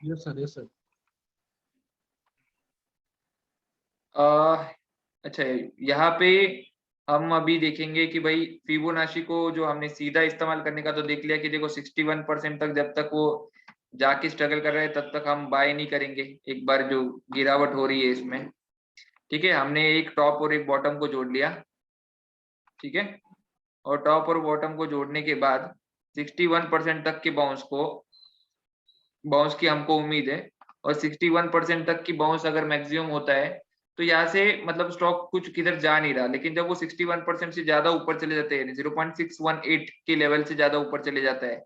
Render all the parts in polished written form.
Yes sir, yes sir. अच्छा, यहाँ पे हम अभी देखेंगे कि भाई फिबोनाची को जो हमने सीधा इस्तेमाल करने का तो देख लिया कि देखो 61% तक जब तक वो जाके स्ट्रगल कर रहे हैं तब तक हम बाय नहीं करेंगे, एक बार जो गिरावट हो रही है इसमें। ठीक है, हमने एक टॉप और एक बॉटम को जोड़ लिया। ठीक है, और टॉप और बॉटम को जोड़ने के बाद 61% तक के बाउंस की हमको उम्मीद है, और 61% तक की बाउंस अगर मैक्सिमम होता है तो यहाँ से मतलब स्टॉक कुछ किधर जा नहीं रहा, लेकिन जब वो 61% से ज्यादा ऊपर चले जाते हैं, 0.618 के लेवल से ज्यादा ऊपर चले जाता है,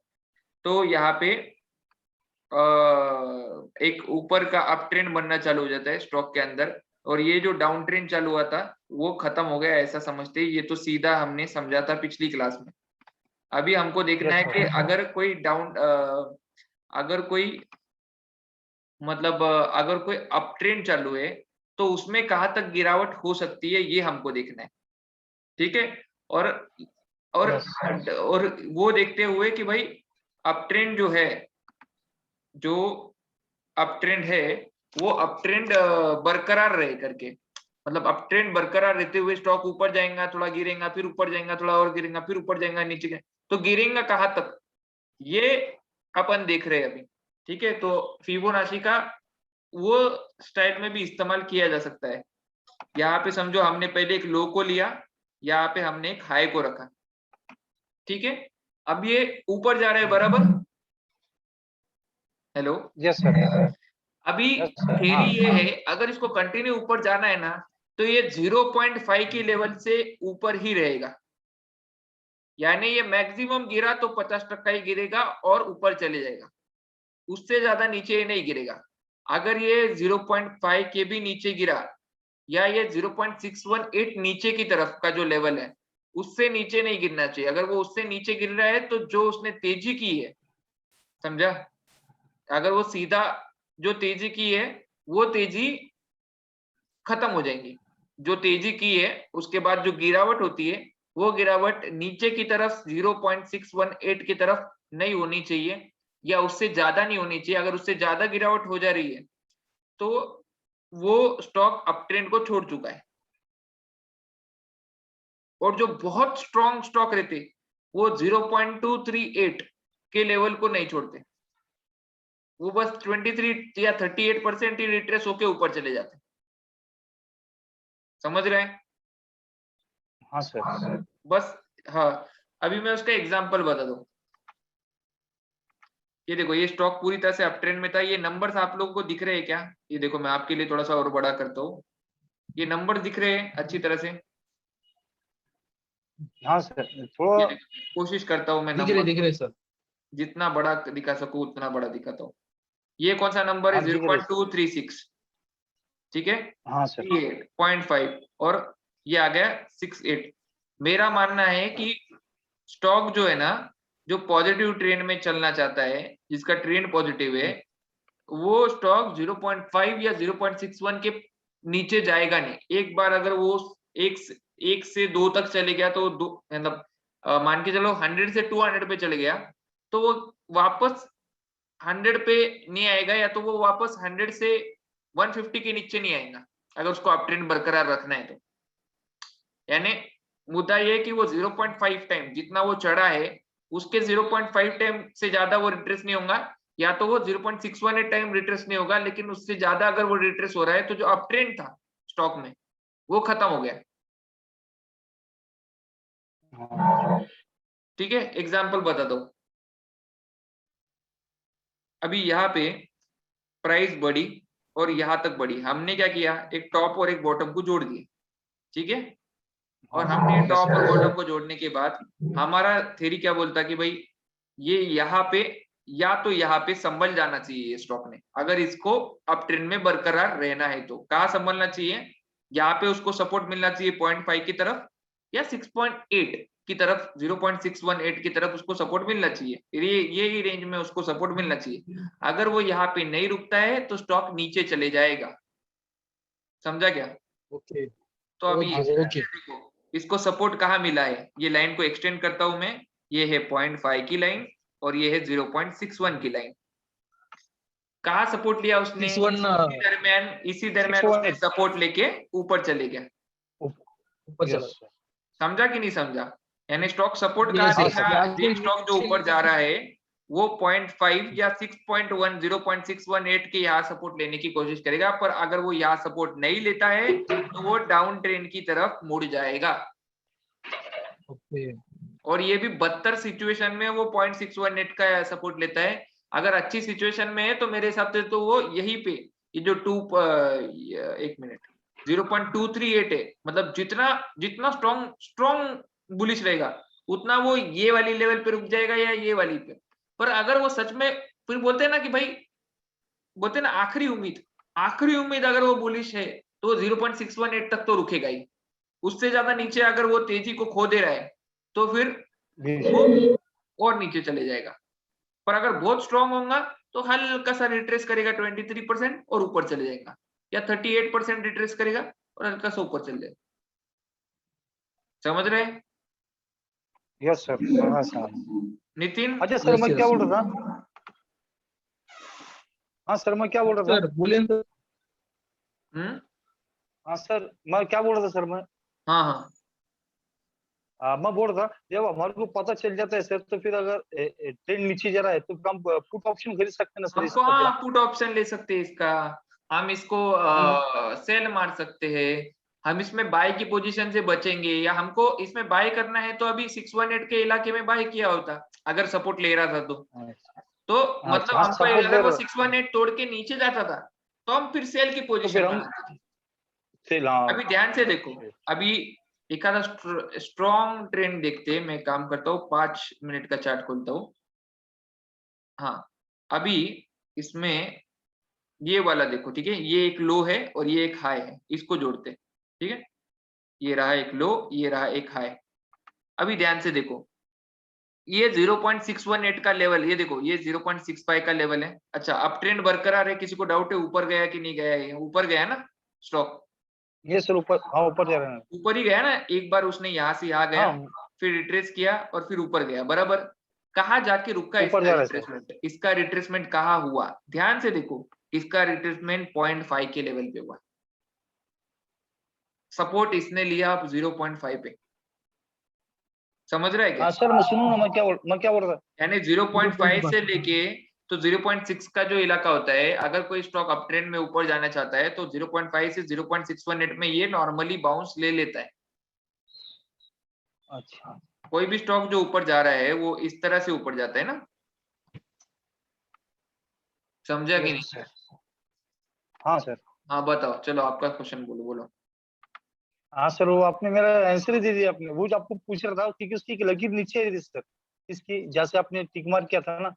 तो यहाँ पे एक ऊपर का अप ट्रेंड बनना चालू हो जाता है स्टॉक के अंदर, और ये जो डाउन ट्रेंड चालू हुआ था वो खत्म हो गया ऐसा समझते हैं। ये तो सीधा हमने समझा था पिछली क्लास में। अभी हमको देखना है कि अगर कोई मतलब अगर कोई अप ट्रेंड चालू है तो उसमें कहाँ तक गिरावट हो सकती है, ये हमको देखना है। ठीक है, और और और वो देखते हुए कि भाई अप ट्रेंड जो है, जो अप ट्रेंड है वो अप ट्रेंड बरकरार रहे करके, मतलब अप ट्रेंड बरकरार रहते हुए स्टॉक ऊपर जाएगा, थोड़ा गिरेगा, फिर ऊपर जाएगा, थोड़ा और गिरेगा, फिर ऊपर जाएगा, नीचे जाएगा, तो गिरेगा कहाँ तक, ये अपन देख रहे हैं अभी। ठीक है, तो फिबोनाची का वो स्टाइल में भी इस्तेमाल किया जा सकता है। यहाँ पे समझो हमने पहले एक लो को लिया, यहाँ पे हमने एक हाई को रखा। ठीक है, अब ये ऊपर जा रहा है बराबर। Hello, yes sir. अभी यस सर, थ्योरी हाँ। ये है अगर इसको कंटिन्यू ऊपर जाना है ना तो ये 0.5 के लेवल से ऊपर ही रहेगा, यानी ये मैक्सिमम गिरा तो 50% ही गिरेगा और ऊपर चले जाएगा, उससे ज्यादा नीचे नहीं गिरेगा। अगर ये 0.5 के भी नीचे गिरा, या ये 0.618 नीचे की तरफ का जो लेवल है उससे नीचे नहीं गिरना चाहिए। अगर वो उससे नीचे गिर रहा है तो जो उसने तेजी की है, समझा, अगर वो सीधा जो तेजी की है वो तेजी खत्म हो जाएंगी। जो तेजी की है उसके बाद जो गिरावट होती है वो गिरावट नीचे की तरफ 0.618 की तरफ नहीं होनी चाहिए, या उससे ज्यादा नहीं होनी चाहिए। अगर उससे ज्यादा गिरावट हो जा रही है तो वो स्टॉक अप ट्रेंड को छोड़ चुका है। और जो बहुत स्ट्रॉन्ग स्टॉक रहते वो 0.238 के लेवल को नहीं छोड़ते, वो बस 23 या 38% ही रिट्रेस होके ऊपर चले जाते। समझ रहे हैं? हाँ सर। बस, हाँ, अभी मैं उसका एग्जांपल बता दूं। ये देखो, ये स्टॉक पूरी तरह से अप ट्रेंड में था। ये नंबर्स आप लोगों को दिख रहे हैं क्या? ये देखो, मैं आपके लिए थोड़ा सा और बड़ा करता हूँ। ये नंबर दिख रहे हैं अच्छी तरह से? हाँ सर, ये थोड़ा। देखो, कोशिश करता हूँ मैं दिख नंबर रहे सर। जितना बड़ा दिखा सकूं उतना बड़ा दिखाता हूँ। ये कौन सा नंबर है? हाँ, जीरो दिख रहे point sir. Two three six ठीक है, हाँ सर। 38.5, और ये आ गया 68। मेरा मानना है कि स्टॉक जो है ना, जो पॉजिटिव ट्रेंड में चलना चाहता है, जिसका ट्रेंड पॉजिटिव है, वो स्टॉक 0.5 या 0.61 के नीचे जाएगा नहीं। एक बार अगर वो एक से दो तक चले गया तो दो मतलब मान के चलो 100 से 200 पे चले गया तो वो वापस 100 पे नहीं आएगा, या तो वो वापस 100 से 150 के नीचे नहीं आएगा अगर उसको अप ट्रेंड बरकरार रखना है तो। यानी मुद्दा ये है कि वो 0.5 टाइम जितना वो चढ़ा है उसके 0.5 टाइम से ज्यादा वो रिट्रेस नहीं होगा, या तो वो 0.618 टाइम रिट्रेस नहीं होगा, लेकिन उससे ज्यादा अगर वो रिट्रेस हो रहा है तो जो अप ट्रेंड था स्टॉक में वो खत्म हो गया। हाँ। ठीक है, एग्जाम्पल बता दो। अभी यहाँ पे प्राइस बढ़ी और यहाँ तक बढ़ी, हमने क्या किया, एक टॉप और एक बॉटम को जोड़ दिए। ठीक है, और हमने यस टॉप और सर। बॉटम को जोड़ने के बाद हमारा थ्योरी क्या बोलता है कि भाई ये यहाँ पे या तो यहाँ पे संभल जाना चाहिए ये स्टॉक ने, अगर इसको अप ट्रेंड में बरकरार रहना है तो कहाँ संभलना चाहिए, यहाँ पे उसको सपोर्ट मिलना चाहिए 0.5 की तरफ, या 6.8 की तरफ, 0.618 की तरफ उसको सपोर्ट मिलना चाहिए। ये ही रेंज में उसको सपोर्ट मिलना चाहिए। अगर वो यहाँ पे नहीं रुकता है तो स्टॉक नीचे चले जाएगा। समझा क्या? ओके तो अभी ओके ओके। देखो इसको सपोर्ट कहाँ मिला है, ये लाइन को एक्सटेंड करता हूं मैं, ये है 0.5 की लाइन और ये है 0.61 की लाइन। कहाँ सपोर्ट लिया उसने? 61 इसी दरमियान उसने सपोर्ट लेके ऊपर चले गया। ऊपर चला। समझा कि नहीं समझा? यानी स्टॉक सपोर्ट Yes, कहाँ yes, देगा? yes. ये स्टॉक जो ऊपर जा रहा है वो 0.5 या 6.1 0.618 के यहाँ सपोर्ट लेने की कोशिश करेगा, पर अगर वो यहाँ सपोर्ट नहीं लेता है तो वो डाउन ट्रेंड की तरफ मुड़ जाएगा। ओके। और ये भी बदतर सिचुएशन में वो 0.618 का सपोर्ट लेता है। अगर अच्छी सिचुएशन में है तो मेरे हिसाब से तो वो यहीं पे ये जो 0.238 है, मतलब जितना जितना स्ट्रॉन्ग बुलिश रहेगा उतना वो ये वाली लेवल पे रुक जाएगा या ये वाली पे। पर अगर वो सच में, फिर बोलते हैं ना कि भाई, बोलते हैं ना आखिरी उम्मीद अगर वो बुलिश है तो 0.618 तक तो रुकेगा ही। उससे ज्यादा नीचे अगर वो तेजी को खो दे रहा है तो फिर वो और नीचे चले जाएगा। पर अगर बहुत स्ट्रॉन्ग होगा तो हल्का सा रिट्रेस करेगा 23% और ऊपर चले जाएगा, या 38% रिट्रेस करेगा और हल्का सा ऊपर चले जाएगा। समझ रहे हैं? Yes sir. हाँ सर। नितिन? अच्छा सर, मैं क्या बोल रहा था? हाँ सर, मैं क्या बोल रहा था? सर बोलिए सर। हाँ सर, मैं क्या बोल रहा था सर? मैं हाँ मैं बोल रहा था, जब हमारे को पता चल जाता है सर, तो फिर अगर ट्रेंड नीचे जा रहा है तो हम पुट ऑप्शन खरीद सकते हैं ना सर? हमको हाँ पुट ऑप्शन ले सकते हैं इसका। हम इसको सेल मार सकते हैं। हम इसमें बाय की पोजीशन से बचेंगे, या हमको इसमें बाय करना है तो अभी 618 के इलाके में बाय किया होता अगर सपोर्ट ले रहा था तो मतलब हमको अगर वो 618 तोड़ के नीचे जाता था तो हम फिर सेल की पोजीशन बनाते थे। अभी ध्यान से देखो, अभी एक आधा स्ट्रॉन्ग ट्रेंड देखते हैं। मैं काम करता हूँ, 5 मिनट का चार्ट खोलता हूँ। हाँ, अभी इसमें ये वाला देखो, ठीक है, ये एक लो है और ये एक हाई है, इसको जोड़ते हैं, ठीक है। ये रहा एक लो, ये रहा एक हाई। अभी ध्यान से देखो, ये 0.618 का लेवल, ये देखो ये 0.65 का लेवल है। अच्छा, अब ट्रेंड बरकरार है, किसी को डाउट है ऊपर गया कि नहीं गया है? ऊपर गया ना स्टॉक? ये सर ऊपर, हाँ ऊपर जा रहा है। ऊपर ही गया ना, एक बार उसने यहाँ से यहाँ गया, फिर रिट्रेस किया और फिर ऊपर गया, बराबर। कहाँ जाके रुका इसका रिट्रेसमेंट? इसका रिट्रेसमेंट कहाँ हुआ? ध्यान से देखो, इसका रिट्रेसमेंट 0.5 के लेवल पे हुआ। सपोर्ट इसने लिया अब 0.5 पे। समझ रहा है क्या? सर मैं सुनू ना, मैं क्या बोल रहा था, यानी 0.5 से लेके तो 0.6 का जो इलाका होता है, अगर कोई स्टॉक अप ट्रेंड में ऊपर जाना चाहता है तो 0.5 से 0.618 में ये नॉर्मली बाउंस ले लेता है। अच्छा, कोई भी स्टॉक जो ऊपर जा रहा है वो इस तरह से ऊपर जाता है ना। समझा कि नहीं? हाँ सर। हाँ बताओ, चलो आपका क्वेश्चन बोलो। हाँ सर, वो आपने मेरा आंसर ही दे दिया। आपने वो जो आपको पूछ रहा था कि उसकी लकीर नीचे है सर, इसकी जैसे आपने टिक मार किया था ना,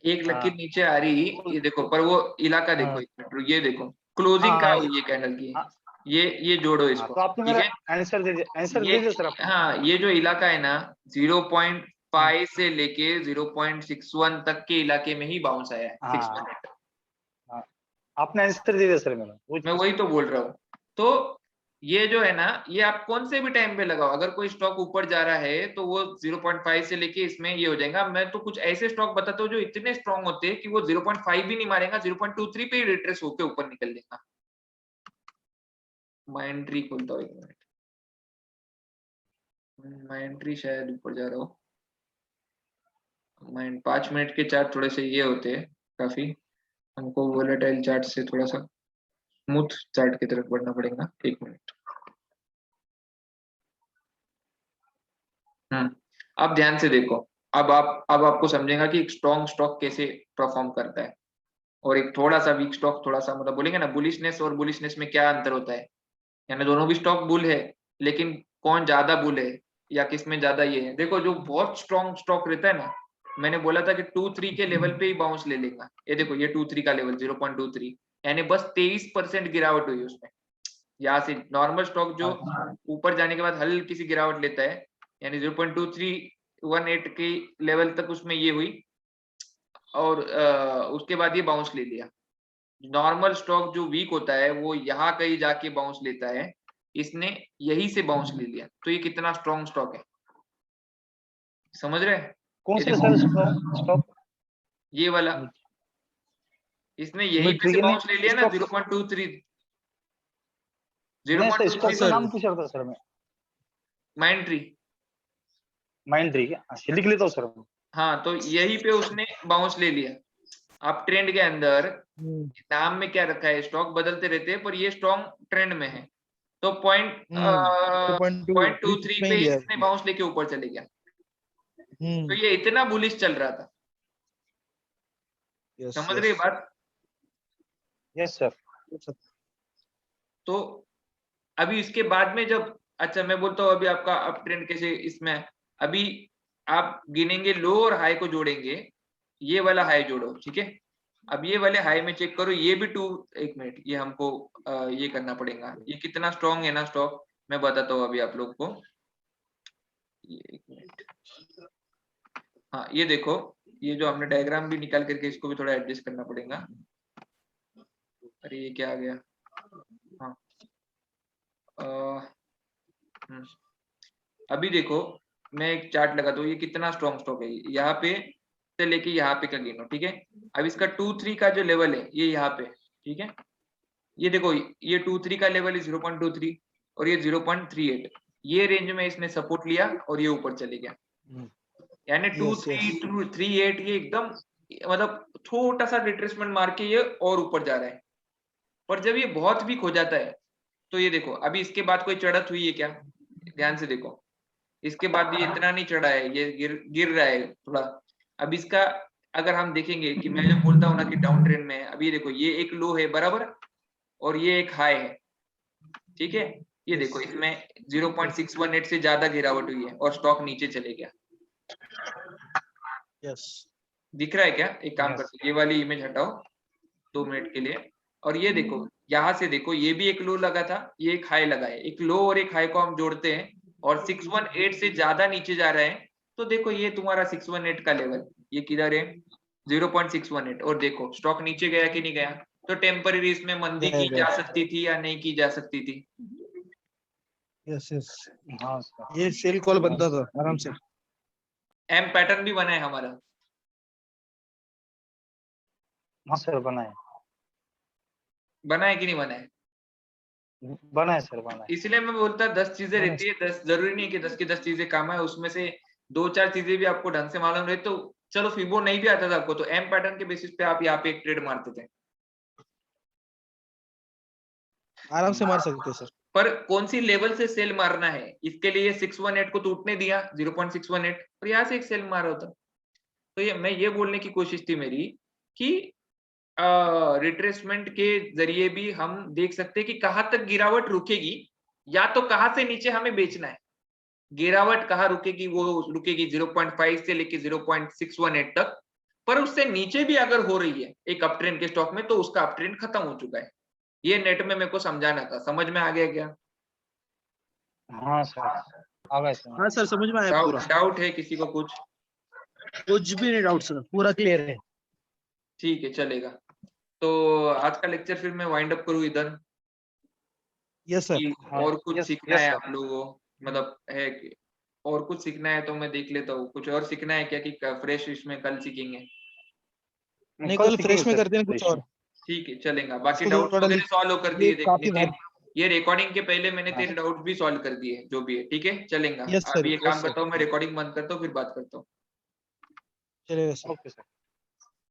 एक लकीर नीचे आ रही, ये देखो, पर वो इलाका देखो, ये देखो क्लोजिंग का हुई है कैंडल की, ये जोड़ो इसको। तो आपने मेरा आंसर दे दिया सर आपने। हाँ, ये जो इलाका है ना 0.5 से लेके 0.61 तक के इलाके में ही बाउंस आया है 618। आपने आंसर दे दिया सर मेरा, मैं वही तो बोल रहा हूँ। तो ये जो है ना, ये आप कौन से भी टाइम पे लगाओ, अगर कोई स्टॉक ऊपर जा रहा है तो वो 0.5 से लेके इसमें ये हो जाएगा। मैं तो कुछ ऐसे स्टॉक बताता हूँ जो इतने स्ट्रॉन्ग होते हैं कि वो 0.5 भी नहीं मारेगा, 0.23 पे ही रिट्रेस होके ऊपर निकल लेगा। मैं एंट्री खोलता हूँ, 1 मिनट। मैं एंट्री शायद ऊपर जा रहा हूँ। मैं 5 मिनट के चार्ट थोड़े से ये होते हैं काफी, हमको वोलेटाइल चार्ट से थोड़ा सा स्मूथ चार्ट की तरफ बढ़ना पड़ेगा। 1 मिनट। अब ध्यान से देखो, अब आपको समझेगा कि एक स्ट्रॉन्ग स्टॉक कैसे परफॉर्म करता है और एक थोड़ा सा वीक स्टॉक, थोड़ा सा मतलब बोलेंगे ना बुलिशनेस और बुलिशनेस में क्या अंतर होता है। यानी दोनों भी स्टॉक बुल है, लेकिन कौन ज्यादा बुल है या किसमें ज्यादा ये है। देखो, जो बहुत स्ट्रॉन्ग स्टॉक रहता है ना, मैंने बोला था कि 2-3 के लेवल पे ही बाउंस ले लेगा। ये देखो, ये 2-3 का लेवल 0.23, यानी बस 23% गिरावट हुई उसमें। यहाँ से नॉर्मल स्टॉक जो ऊपर जाने के बाद हल्की सी गिरावट लेता है, यानी 0.2318 के लेवल तक उसमें ये हुई और उसके बाद ये बाउंस ले लिया। नॉर्मल स्टॉक जो वीक होता है वो यहाँ कहीं जाके बाउंस लेता है, इसने यही से बाउंस ले लिया। तो ये कितना स्ट्रॉन्ग स्टॉक है, समझ रहे हैं? कौन सा सर स्टॉक? ये वाला इसने यही पे से बाउंस ले लिया ना, 0.23 नहीं सर, स्टॉक का 0.23 नाम पूछ रहा था सर मैं। माइंट्री। माइंट्री क्या? अच्छा, लिख लेता हूँ सर। हाँ, तो यही पे उसने बाउंस ले लिया। आप ट्रेंड के अंदर नाम में क्या रखा है, स्टॉक बदलते रहते हैं, पर ये स्ट्रॉन्ग ट्रेंड में है। तो 0.23 पे इसने बाउंस लेके ऊपर चले गया। तो ये इतना बुलिश चल रहा था। समझ रहे बात? Yes sir. तो अभी इसके बाद में जब, अच्छा मैं बोलता हूँ अभी आपका अप ट्रेंड कैसे इसमें, अभी आप गिनेंगे लो और हाई को जोड़ेंगे। ये वाला हाई जोड़ो, ठीक है। अब ये वाले हाई में चेक करो, ये भी एक मिनट, ये हमको ये करना पड़ेगा। ये कितना स्ट्रॉन्ग है ना स्टॉक, मैं बताता हूँ अभी आप लोग को। ये एक मिनट, हाँ ये देखो, ये जो हमने डायग्राम भी निकाल करके इसको भी थोड़ा एडजस्ट करना पड़ेगा। अरे ये क्या आ गया, हाँ अभी देखो मैं एक चार्ट लगाता हूँ, ये कितना स्ट्रॉन्ग स्टॉक है। यहाँ पे से लेके यहाँ पे का गिनो, ठीक है। अब इसका 2-3 का जो लेवल है ये यहाँ पे, ठीक है। ये देखो, ये 2-3 का लेवल है 0.23 और ये 0.38, ये रेंज में इसने सपोर्ट लिया और ये ऊपर चले गया। यानी 2-3-2-3-8 ये एकदम मतलब छोटा सा रिट्रेसमेंट मार के ये और ऊपर जा रहा है। पर जब ये बहुत वीक हो जाता है तो ये देखो, अभी इसके बाद कोई चढ़त हुई है क्या, ध्यान से देखो। इसके बाद ये इतना नहीं चढ़ा है, ये गिर रहा है थोड़ा। अब इसका अगर हम देखेंगे कि मैं जब बोलता हूँ ना कि डाउन ट्रेंड में है, अभी देखो ये एक लो है बराबर और ये एक हाई है, ठीक है। ये देखो इसमें 0.618 से ज्यादा गिरावट हुई है और स्टॉक नीचे चले गया। दिख रहा है क्या? एक काम करते, ये वाली इमेज हटाओ 2 मिनट के लिए, और ये देखो यहाँ से देखो, ये भी एक लो लगा था, ये एक हाई लगा है। एक लो और एक हाई को हम जोड़ते हैं और 618 से ज्यादा नीचे जा रहे हैं, तो देखो ये तुम्हारा 618 का लेवल, ये किधर है 0.618, और देखो स्टॉक नीचे गया कि नहीं गया। तो टेम्पररी इसमें मंदी की जा सकती थी या नहीं की जा सकती थी। यस यस, हाँ सर, ये सेल कॉल बनता था आराम से। एम पैटर्न भी बना है हमारा। हाँ सर बनाए, बना है कि नहीं बना है? बनाए सर बनाए। इसलिए मैं बोलता 10 चीजें रहती है, 10 जरूरी नहीं कि 10 की 10 चीजें काम है, उसमें से 2-4 चीजें भी आपको ढंग से मालूम रहे तो चलो। फिबो नहीं भी आता था आपको तो एम पैटर्न के बेसिस पे आप यहाँ पे एक ट्रेड मारते थे, आराम से मार सकते सर। पर कौन सी लेवल से सेल मारना है इसके लिए 618 को टूटने दिया 0.618 और यहाँ से एक सेल मारा होता। तो ये मैं ये बोलने की कोशिश थी मेरी कि रिट्रेसमेंट के जरिए भी हम देख सकते हैं कि कहां तक गिरावट रुकेगी, या तो कहां से नीचे हमें बेचना है। गिरावट कहां रुकेगी, वो रुकेगी 0.5 से लेके 0.618 तक, पर उससे नीचे भी अगर हो रही है एक अप ट्रेंड के स्टॉक में तो उसका अप ट्रेंड खत्म हो चुका है। ये नेट में मेरे को समझाना था, समझ में आ गया क्या? हाँ सर आ गए सर। हाँ सर समझ में आया पूरा। डाउट है किसी को कुछ? कुछ भी नहीं डाउट सर, पूरा क्लियर है। ठीक है चलेगा। तो आज का लेक्चर फिर मैं वाइंड अप करूँ इधर। Yes sir. और कुछ yes, सीखना yes, है sir. आप लोगों को, मतलब है कि और कुछ सीखना है तो मैं देख लेता हूँ। कुछ और सीखना है क्या कि फ्रेश इसमें कल सीखेंगे? नहीं कल फ्रेश में करते हैं कुछ और। ठीक है चलेगा। बाकी इसको डाउट थोड़ा वगैरह सॉल्व कर दिए काफी नितिन। ये रिकॉर्डिंग के पहले मैंने तेरे डाउट भी सॉल्व कर दिए जो भी है, ठीक है चलेगा। Yes, sir. अभी ये Yes, काम sir. करता हूँ मैं, रिकॉर्डिंग बंद करता हूँ फिर बात करता हूँ। चलेगा सर। Okay sir.